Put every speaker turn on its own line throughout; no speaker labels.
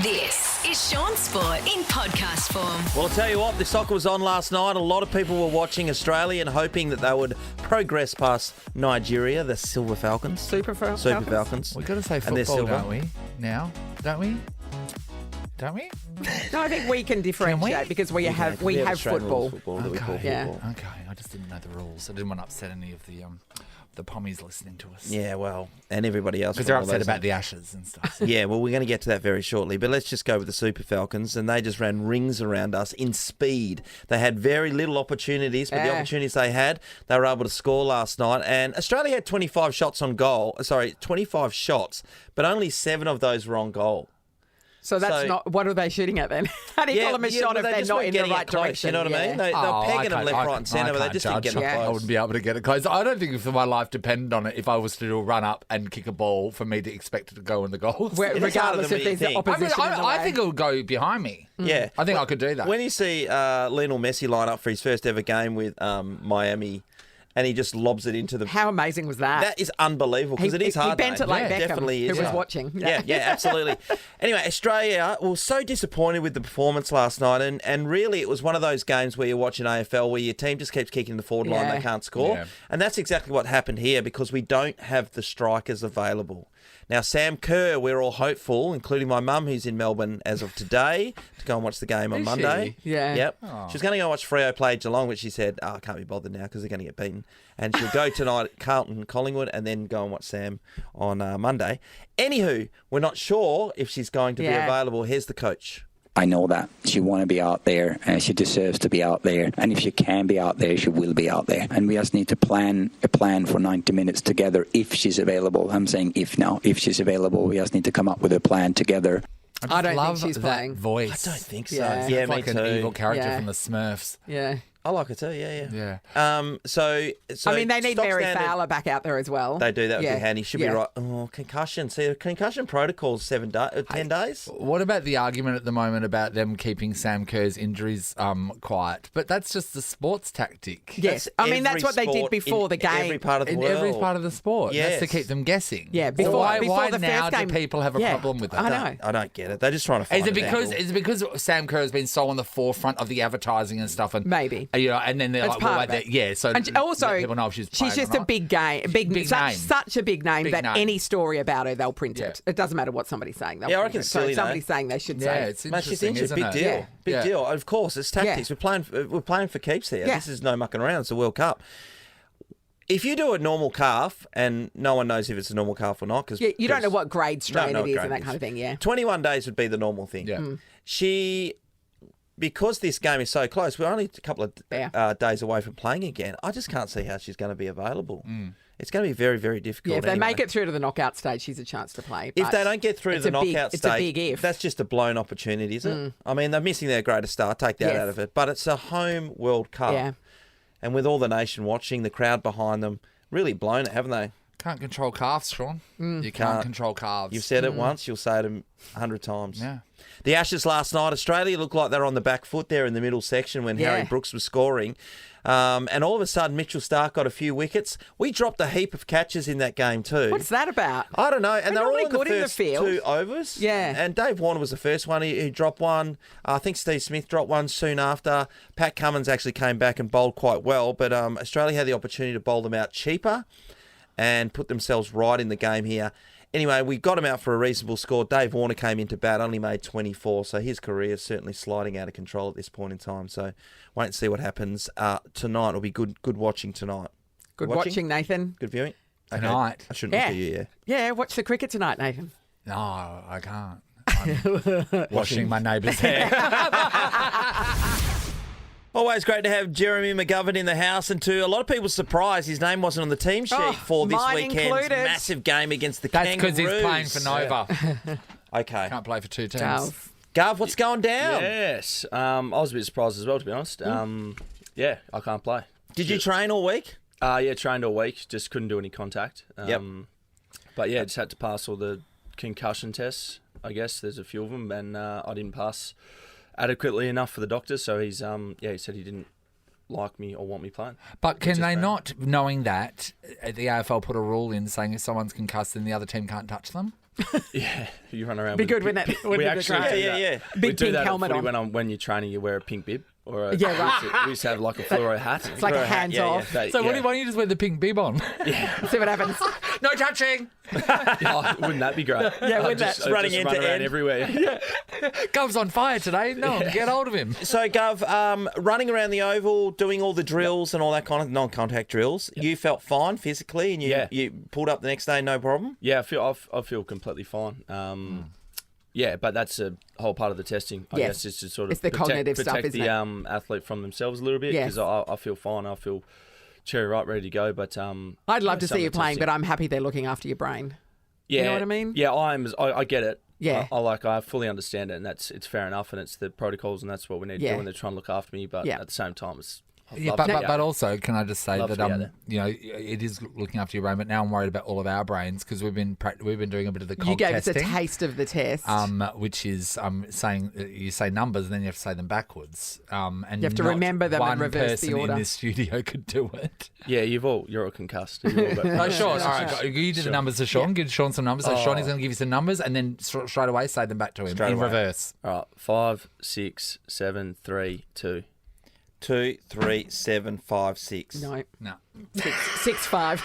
This is Shaun Sport in podcast form.
Well, I'll tell you what, the soccer was on last night. A lot of people were watching Australia and hoping that they would progress past Nigeria, the Silver Falcons.
Super Falcons.
We've got to say
And they're
football,
silver.
don't we? Now, don't we? Don't we?
No, I think we can differentiate because we have
Australian
football.
rules football that we call
Yeah.
football.
Okay, I just didn't know the rules. I didn't want to upset any of the pommies listening to us.
Yeah, well, and everybody else.
Because they're
from all
upset
those
about the Ashes and stuff.
Yeah, well, we're going to get to that very shortly. But let's just go with the Super Falcons. And they just ran rings around us in speed. They had very little opportunities, but the opportunities they had, they were able to score last night. And Australia had 25 shots on goal. 25 shots, but only 7 of those were on goal.
So that's not. What are they shooting at then? How do you call them a shot if they're not in the right direction?
You know what I mean? They're pegging them left, right, and centre, but they just didn't get them
I
close.
wouldn't be able to get it close. I don't think if my life depended on it, if I was to do a run up and kick a ball, for me to expect it to go in the goal.
Regardless if there's
think.
opposition.
I think it would go behind me.
Yeah.
I think I could do that.
When you see Lionel Messi line up for his first ever game with Miami, and he just lobs it into the...
How amazing was that?
That is unbelievable, because it is hard.
He bent it like Beckham,
definitely is
who was
hard.
watching.
Yeah, absolutely. Anyway, Australia was so disappointed with the performance last night, and really it was one of those games where you're watching AFL where your team just keeps kicking the forward line, they can't score. Yeah. And that's exactly what happened here, because we don't have the strikers available. Now, Sam Kerr, we're all hopeful, including my mum, who's in Melbourne as of today, to go and watch the game on Monday.
She? Yeah.
Yep. Oh. She was going to go watch Freo play Geelong, but she said, I can't be bothered now because they're going to get beaten. And she'll go tonight at Carlton, Collingwood, and then go and watch Sam on Monday. Anywho, we're not sure if she's going to be available. Here's the coach.
I know that she want to be out there and she deserves to be out there. And if she can be out there, she will be out there. And we just need to plan a plan for 90 minutes together if she's available. I'm saying if now. If she's available, we just need to come up with a plan together.
I don't
love
think she's
that
playing.
voice.
I don't think so.
Yeah.
Yeah,
It's
me
like
too.
an evil character from the Smurfs.
Yeah.
I like it too, yeah.
Yeah.
So
I mean, they need
stock
Mary
standard-
Fowler back out there as well.
They do, that would be handy. Should be
Yeah.
right. Oh, concussion. See, the concussion protocol's 10 days.
What about the argument at the moment about them keeping Sam Kerr's injuries quiet? But that's just the sports tactic.
Yes. I mean, that's what they did before the game.
Every part of the
In
world.
every part of the sport.
Yes.
That's to keep them guessing.
Yeah,
So
before
why
the
now
first game.
do people have a problem with that?
I know.
I don't get it. They're just trying to find
Is it
an
because Sam Kerr has been so on the forefront of the advertising and stuff, and
Maybe.
and then they're
That's
like,
part
well,
of it.
yeah. So
And also,
people know if she's playing
just
or
a
not.
big game,
Big name.
such a big name
Big
that
name.
any story about her, they'll print it.
Yeah.
It doesn't matter what somebody's saying. They'll
Yeah, I
print
reckon
it.
it's
So
silly,
if somebody's saying they should
Yeah,
say.
it's
Mate, she's
interesting,
injured.
isn't
Big
it?
deal. Big deal. Of course, it's tactics.
Yeah.
We're playing for keeps here.
Yeah.
This is no mucking around. It's a World Cup. If you do a normal calf, and no one knows if it's a normal calf or not, because
You don't know what grade strain
No,
it is
grade
and that
it
kind of thing, yeah.
21 days would be the normal thing.
Yeah.
Because this game is so close, we're only a couple of days away from playing again. I just can't see how she's going to be available. It's going to be very, very difficult.
Yeah, if they
anyway.
make it through to the knockout stage, she's a chance to play.
If
but
they don't get through to the knockout
it's a
stage,
big if.
that's just a blown opportunity, isn't it? I mean, they're missing their greatest star. Take that out of it. But it's a home World Cup.
Yeah.
And with all the nation watching, the crowd behind them, really blown it, haven't they?
Can't control calves, Shaun. You can't control calves.
You've said it once, you'll say it 100 times.
Yeah.
The Ashes last night, Australia looked like they were on the back foot there in the middle section when Harry Brooks was scoring. And all of a sudden, Mitchell Starc got a few wickets. We dropped a heap of catches in that game too.
What's that about?
I don't know. And
They're
they're all
normally
in the
good in the
first
field.
2 overs.
Yeah.
And Dave Warner was the first one. He dropped one. I think Steve Smith dropped one soon after. Pat Cummins actually came back and bowled quite well. But Australia had the opportunity to bowl them out cheaper and put themselves right in the game here. Anyway, we got him out for a reasonable score. Dave Warner came into bat, only made 24, so his career is certainly sliding out of control at this point in time. So wait and see what happens tonight. It'll be good watching tonight.
Good watching, Nathan.
Good viewing?
Tonight?
Okay. I shouldn't look at you, yeah.
Yeah, watch the cricket tonight, Nathan.
No, I can't. I'm washing my neighbour's hair.
Always great to have Jeremy McGovern in the house, and to a lot of people's surprise, his name wasn't on the team sheet for this
mine
weekend's
included.
massive game against the
That's
Kangaroos.
because he's playing for Nova.
Okay.
Can't play for 2 teams.
Gav.
Gav, what's going down?
Yes. I was a bit surprised as well, to be honest. Yeah, I can't play.
Did you train all week?
Yeah, trained all week. Just couldn't do any contact.
Yep.
But yeah, just had to pass all the concussion tests, I guess. There's a few of them, and I didn't pass adequately enough for the doctor, so he said he didn't like me or want me playing.
But can they not, knowing that, the AFL put a rule in saying if someone's concussed, then the other team can't touch them?
Yeah, you run around.
Be
with
good when that.
We actually
Yeah.
Big
do
pink
that
helmet
at footy
on.
when you're training. You wear a pink bib or a,
Yeah, right.
We used to have like a fluoro hat.
It's like a hands off.
So why don't you just wear the pink bib on?
See what happens.
No touching.
Oh, wouldn't that be great?
Yeah, wouldn't that?
Just
Running
run
end to
around
end.
everywhere.
Gov's on fire today. No one can get hold of him.
So, Gov, running around the oval, doing all the drills and all that kind of non-contact drills, you felt fine physically, and you pulled up the next day, no problem?
Yeah, I feel completely fine. Yeah, but that's a whole part of the testing. I guess is to sort of
It's the cognitive stuff,
protect
isn't
the
it?
athlete from themselves a little bit,
Yes.
because I feel fine. I feel cherry ripe, ready to go. But
I'd love to
some
see you
of the
playing,
testing-
but I'm happy they're looking after your brain.
Yeah,
You know what I mean?
Yeah, I get it.
Yeah.
I fully understand it, and it's fair enough, and it's the protocols, and that's what we need to
Yeah.
do, and they're trying to look after me. But
Yeah.
at the same time, I'd
Yeah,
love
but,
to be
but,
out
but
there.
also, can I just say
Love
that
to be out there.
it is looking after your brain, but now I'm worried about all of our brains because we've been doing a bit of the cog
You gave
testing.
us a taste of the test.
Which is saying you say numbers and then you have to say them backwards. And
You have to
not
remember them and
one
reverse the
person
order.
in this studio could do it.
Yeah, you're all concussed. You've all got
Oh, Sean, all right, you did the numbers to Sean. Give Sean some numbers. So Sean is going to give you some numbers, and then straight away say them back to him in reverse.
All right, 5, 6, 7, 3, 2.
2, 3, 7, 5, 6.
no.
No.
6'5".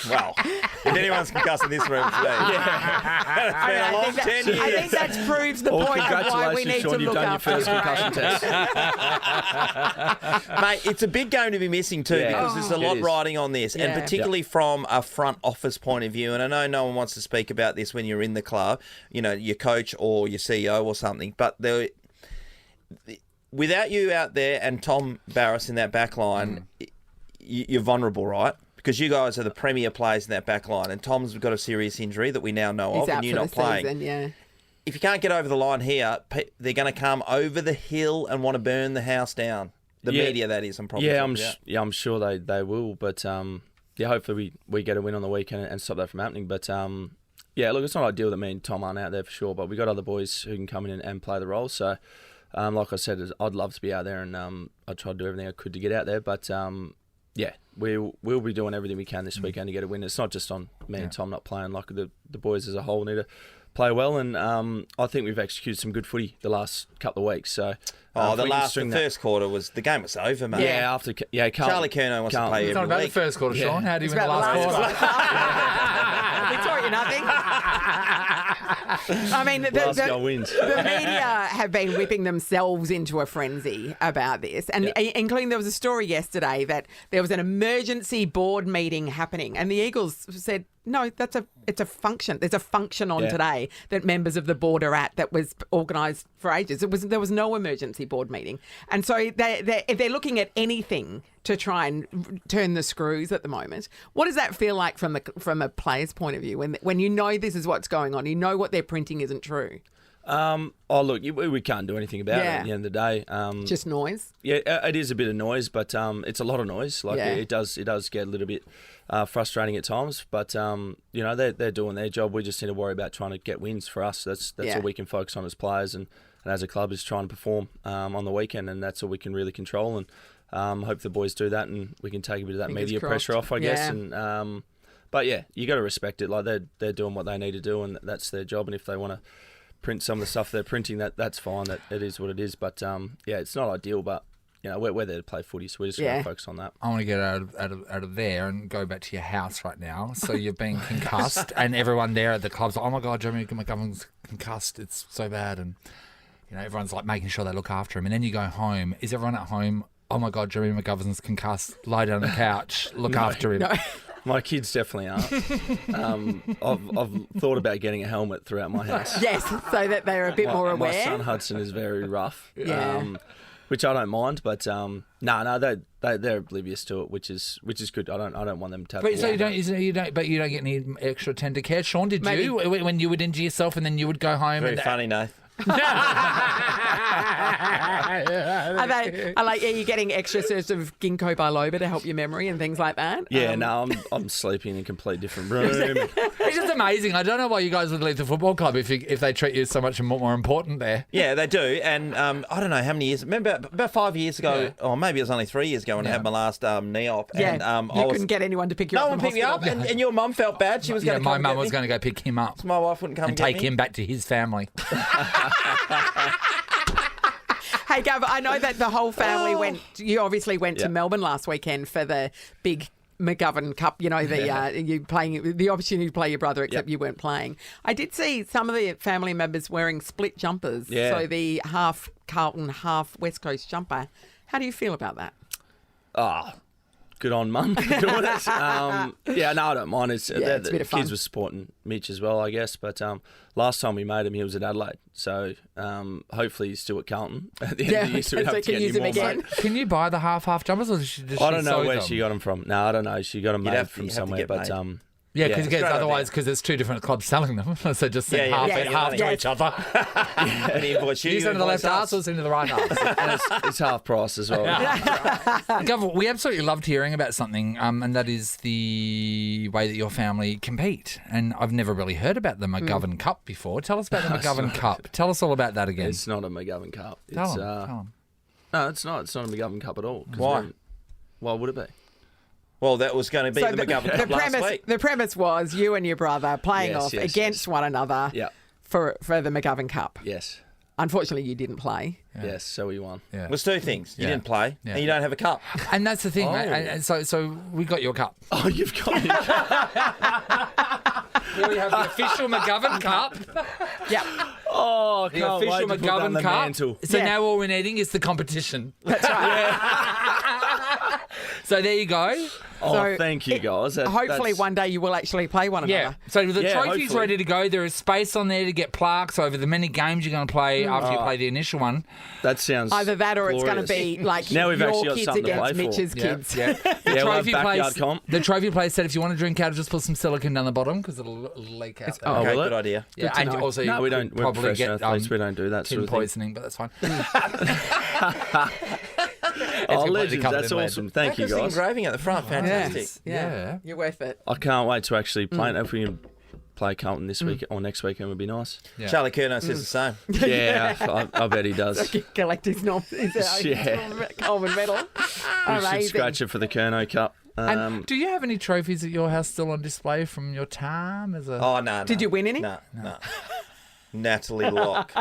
Well, if anyone's concussed in this room today, it's been a long 10 years.
I think that's proved the point of why we
Congratulations,
need
Sean.
to
You've
look
done your
after
first
your brain.
concussion test.
Mate, it's a big game to be missing too,
Yeah.
because there's a lot
It is.
riding on this, and
Yeah.
particularly from a front office point of view. And I know no one wants to speak about this when you're in the club, your coach or your CEO or something, but without you out there and Tom Barras in that back line, you're vulnerable, right? Because you guys are the premier players in that back line, and Tom's got a serious injury that we now know
He's
of,
out
and you're
for
not
the
playing.
season, yeah.
If you can't get over the line here, they're going to come over the hill and want to burn the house down. The media, that is. I'm probably
I'm sure they will, but hopefully we get a win on the weekend and stop that from happening. But look, it's not ideal that me and Tom aren't out there for sure, but we got other boys who can come in and play the role. So, like I said, I'd love to be out there, and I try to do everything I could to get out there. But we'll be doing everything we can this weekend to get a win. It's not just on me and Tom not playing. Like the boys as a whole need to play well, and I think we've executed some good footy the last couple of weeks. So,
the first quarter the game was over, mate.
Yeah,
Charlie Curnow wants to play
It's
every
not about
week.
the first quarter, Sean. How do you
It's
win the
about
last quarter?
We taught you nothing. I mean,
Last goal wins.
the media have been whipping themselves into a frenzy about this, and including there was a story yesterday that there was an emergency board meeting happening, and the Eagles said, no, it's a function. There's a function on today that members of the board are at that was organised for ages. There was no emergency board meeting, and so they're looking at anything to try and turn the screws at the moment. What does that feel like from a player's point of view when you know this is what's going on? You know what they're printing isn't true.
Look, we can't do anything about it at the end of the day.
Just noise.
Yeah, it is a bit of noise, but it's a lot of noise. Like it does get a little bit frustrating at times. But they're doing their job. We just need to worry about trying to get wins for us. That's all we can focus on as players and as a club is trying to perform on the weekend, and that's all we can really control. And hope the boys do that, and we can take a bit of that media pressure off, I guess. And but yeah, you got to respect it. Like they're doing what they need to do, and that's their job. And if they want to print some of the stuff they're printing, that's fine. That it is what it is. But it's not ideal. But we're there to play footy, so we're just going to focus on that.
I want to get out of there and go back to your house right now. So you've been concussed, and everyone there at the club's like, "Oh my God, Jeremy McGovern's concussed. It's so bad." And everyone's like making sure they look after him. And then you go home. Is everyone at home? Oh my God, Jeremy McGovern's concussed. Lie down on the couch. Look after him.
No.
My kids definitely aren't. I've thought about getting a helmet throughout my house.
Yes, so that they're a bit more aware.
My son Hudson is very rough,
Yeah.
which I don't mind. But they're oblivious to it, which is good. I don't want them to.
But so you don't get any extra tender care. Sean, did you when you would injure yourself and then you would go home?
Very funny, Nath.
Are you getting extra sorts of ginkgo biloba to help your memory and things like that?
Yeah, no, I'm sleeping in a completely different room.
It's just amazing. I don't know why you guys would leave the football club if they treat you so much more important there.
Yeah, they do. And I don't know how many years. Remember about 5 years ago, or maybe it was only 3 years ago when I had my last knee op.
Yeah,
and
you couldn't get anyone to pick you up.
No one picked me up, and your mum felt bad. She was going to
my mum was going to go pick him up.
My wife wouldn't come
and take him back to his family.
Hey, Gav, I know that the whole family went. You obviously went to Melbourne last weekend for the big McGovern Cup. You know, you playing the opportunity to play your brother, except you weren't playing. I did see some of the family members wearing split jumpers.
Yeah.
So the half Carlton, half West Coast jumper. How do you feel about that?
Good on mum for doing it. Yeah, no, I don't mind.
It's a bit of fun.
Kids were supporting Mitch as well, I guess. But last time we made him, he was at Adelaide. So hopefully he's still at Carlton at the end of the year, so we don't have to get any more, mate.
Can you buy the half jumpers, or does she
I don't know where she got them from. No, I don't know. She got them made from somewhere. But
yeah, because there's two different clubs selling them, so just send half to each other. You send to the left arse or send to the right arse.
And it's half price as well.
Gov, we absolutely loved hearing about something, and that is the way that your family compete. And I've never really heard about the McGovern Cup before. Tell us about the McGovern Cup. Tell us all about that again.
It's not a McGovern Cup.
Tell them.
No, it's not. It's not a McGovern Cup at all.
Why?
Why would it be?
Well, that was going to be the McGovern Cup last week.
The premise was you and your brother playing against one another for the McGovern Cup.
Yes.
Unfortunately, you didn't play.
Yeah. Yes, so we won.
Yeah. It was two things. You didn't play, and you don't have a cup.
And that's the thing, mate. And so we got your cup.
Oh, you've got your cup.
Here we have the official McGovern Cup.
Yep.
Oh,
the official McGovern Cup.
Mantle.
So now all we're needing is the competition.
That's right.
So there you go.
Oh, thank you, guys.
Hopefully one day you will actually play one another.
Yeah. So the trophy's
hopefully
ready to go. There is space on there to get plaques over the many games you're going to play after you play the initial one.
That sounds
either that or
glorious.
it's going to be like
now we've
your
actually got
kids
something to
against
play
Mitch's
for.
kids.
Yeah.
The
trophy place said if you want to drink out, just put some silicone down the bottom because it'll leak out.
Okay, good idea.
Yeah, and also
no, we don't. We're
probably
professional
get
athletes. We don't do that
tin
sort of thing.
poisoning, but that's fine.
Oh, legends! That's awesome. Thank you,
The
guys.
engraving at the front, fantastic.
Yeah. You're worth it.
I can't wait to actually play it. If we can play Carlton this week or next weekend, would be nice.
Yeah.
Charlie Curnow says the same.
Yeah, I bet he does.
Collect his Coleman medal.
We should scratch it for the Curnow Cup.
Do you have any trophies at your house still on display from your time as a?
Oh no.
Did you win any?
No. Natalie Locke.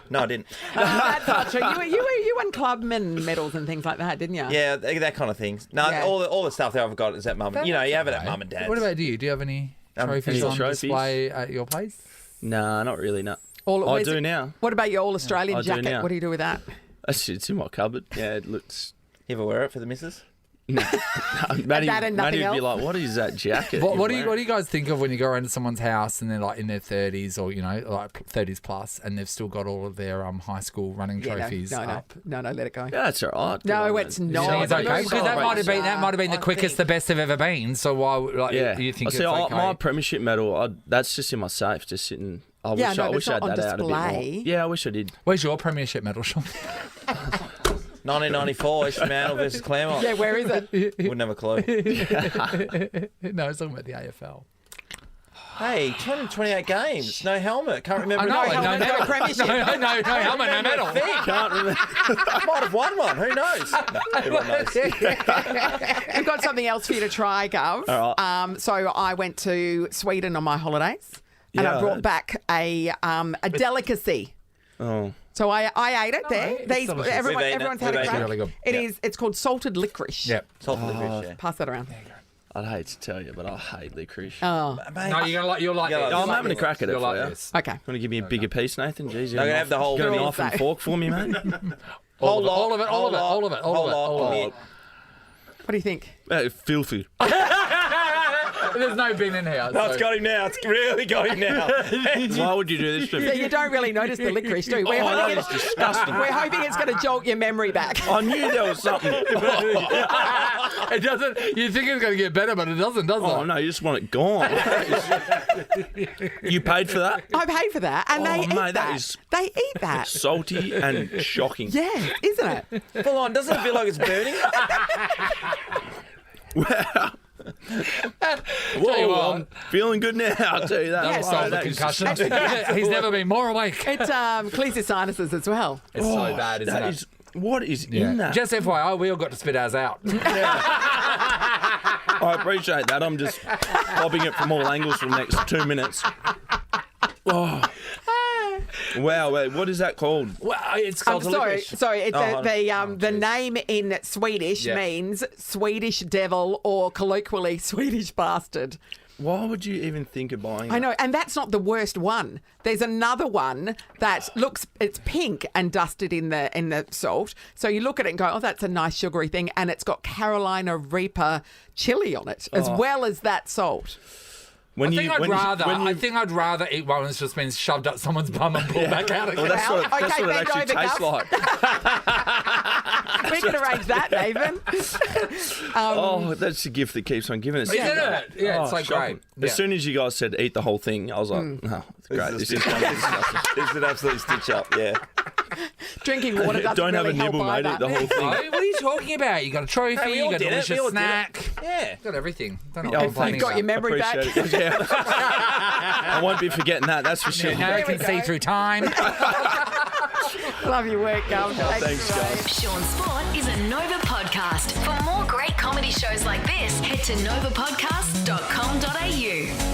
No, I didn't.
That's not true. You won clubman medals and things like that, didn't you?
Yeah, that kind of thing. No, all the stuff that I've got is at mum. You know, you have it at mum and dad's.
What about you? Do you have any trophies on display at your place?
Nah, not really. No.
I
I do now.
What about your All-Australian
I do
jacket?
now.
What do you do with that?
It's in my cupboard. Yeah, it looks.
You ever wear it for the missus?
Maddie
that and nothing
would be
else?
like, "What is that jacket?"
What do you guys think of when you go around to someone's house and they're like in their 30s or like 30s plus and they've still got all of their high school running trophies up?
No, let it go.
Yeah, that's all right.
No, it's not.
It's okay because that might have been the quickest the best they've ever been. So why? You think it's okay?
My premiership medal, that's just in my safe, just sitting. I wish I had that out a bit more. Yeah, I wish I did.
Where's your premiership medal, Shaun?
1994, East Fremantle versus Claremont.
Yeah, where is it?
Wouldn't have a clue.
No, I was talking about the AFL.
Hey, 228 games, no helmet. Can't remember.
No
helmet.
medal. No helmet, no medal.
Can't remember.
Might have won one. Who knows? No, everyone knows.
We've got something else for you to try, Gov.
All right.
So I went to Sweden on my holidays, and I brought back a delicacy.
Oh.
So I ate it there. Everyone's had a crack.
Really good.
It's called salted licorice.
Yep.
Salted licorice, yeah.
Pass that around.
I'd hate to tell you, but I hate licorice.
Oh,
Mate,
No, you'll like this.
I'm having a crack at it for you.
This.
okay.
Want to give me a bigger piece, Nathan? Jeez,
I'm gonna have the whole
Got a
thing.
knife and fork for me, mate?
All of it.
What do you think?
Filthy.
There's no bin in here.
No, it's got him now. It's really got him now.
Why would you do this to
Yeah,
me?
you don't really notice the licorice, do you?
That is disgusting.
We're hoping it's going to jolt your memory back.
I knew there was something.
It doesn't. You think it's going to get better, but it doesn't, does
Oh
it?
no, you just want it gone. You paid for that?
I paid for that, and they eat
mate,
that.
that is
They eat that.
salty and shocking.
Yeah, isn't it?
Full on. Doesn't it feel like it's burning?
Wow.
Tell you what.
I'm feeling good now. I'll tell you that.
Yeah,
Solve the
That is
concussion.
disgusting.
He's never been more awake.
It clears your sinuses as well.
It's so bad, isn't
That
it?
is what is
Yeah.
in that?
Just FYI, we all got to spit ours out.
I appreciate that. I'm just popping it from all angles for the next 2 minutes. Oh. Wow, wait, what is that called?
Well, it's
I'm
called
sorry. It's the name in Swedish
Yeah.
means Swedish devil or colloquially Swedish bastard.
Why would you even think of buying
I
it?
know, and that's not the worst one. There's another one that it's pink and dusted in the salt. So you look at it and go, oh, that's a nice sugary thing, and it's got Carolina Reaper chili on it as well as that salt.
When
I think
you-
I'd rather eat one that's just been shoved up someone's bum and pulled back out again.
Well, that's what, that's
Okay,
what it
bend
actually
over,
tastes
Gus.
like.
We can arrange that, Nathan.
Oh, that's the gift that keeps on giving us.
Isn't it? Yeah, it's like
shocking.
great.
As soon as you guys said eat the whole thing, I was like, no, it's great. This is
This is an absolute stitch up, yeah.
Drinking water doesn't
Don't have
really
a nibble,
help
mate.
either.
Eat the whole thing.
What are you talking about? You got a trophy,
Hey, we
you
all
got a
did it. We
delicious
all did it.
snack.
Yeah.
Got everything. Don't know
Yeah,
what
I've
complaining
got your
about.
memory back.
Appreciate it. Yeah. I won't be forgetting that. That's for sure.
Now you can see through time.
Love your work, Gum.
Thanks, guys.
Shaun Sport is a Nova podcast. For more great comedy shows like this, head to novapodcast.com.au.